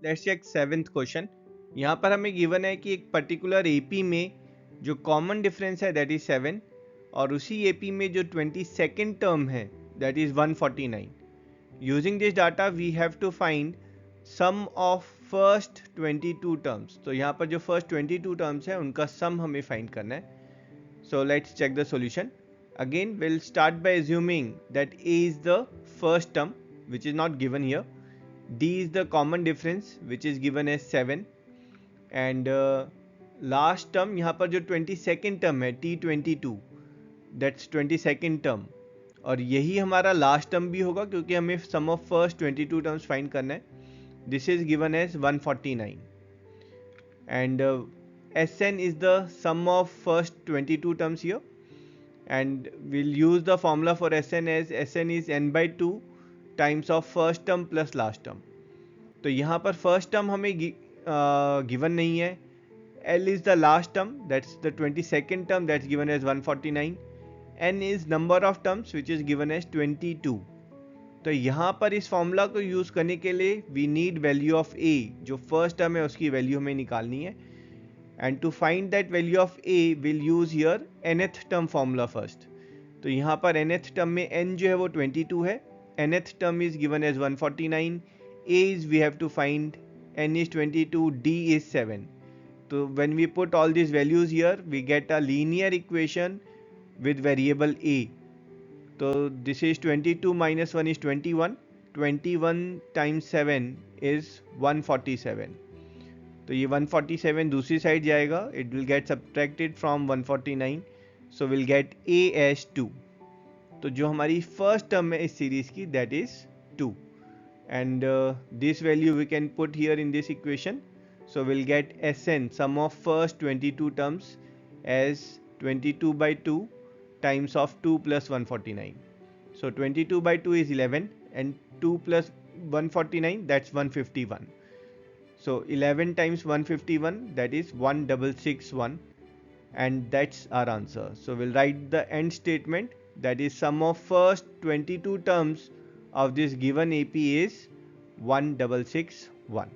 Let's check 7th question. यहाँ पर हमें गिवन है कि एक पर्टिकुलर एपी में जो कॉमन डिफरेंस है दैट इज 7 और उसी एपी में जो 22nd टर्म है that is 149। Using this data we have to find sum of first 22 terms. तो यहाँ पर जो फर्स्ट 22 टर्म्स है उनका सम हमें फाइंड करना है। So let's check the solution. Again, we'll start by assuming that A is the first term, which is not given here. D is the common difference, which is given as 7. And last term, यहाँ पर जो 22nd term है T22, that's 22nd term. और यही हमारा last term भी होगा क्योंकि हमें sum of first 22 terms find करना है. This is given as 149. And Sn is the sum of first 22 terms here, and we'll use the formula for Sn as Sn is n by 2 times of first term plus last term. तो यहाँ पर first term हमें given नहीं है. L is the last term, that's the 22nd term, that's given as 149. N is number of terms which is given as 22. तो यहाँ पर इस फॉर्मूला को यूज़ करने के लिए we need value of A, जो फर्स्ट टर्म है उसकी वैल्यू हमें निकालनी है. And to find that value of A will use here nth term formula first. तो यहाँ पर nth टर्म में n जो है वो 22 है, nth term is given as 149, a इज we have to find, n इज 22, d इज 7. तो when we put all this values here we get a linear equation with variable a. तो this is 22 minus 1 is 21. 21 times 7 is 147. तो ये 147 दूसरी side जाएगा, it will get subtracted from 149, so will gate a as 2. तो जो हमारी first term है इस सीरीज की that is 2, and this value we can put here in this equation. So will get Sn sum of first 22 terms as 22 by 2 times of 2 plus 149. So 22 by 2 is 11 and 2 plus 149 that's 151. So 11 times 151 that is 1661, and that's our answer. So we'll write the end statement, that is sum of first 22 terms of this given AP is 1661.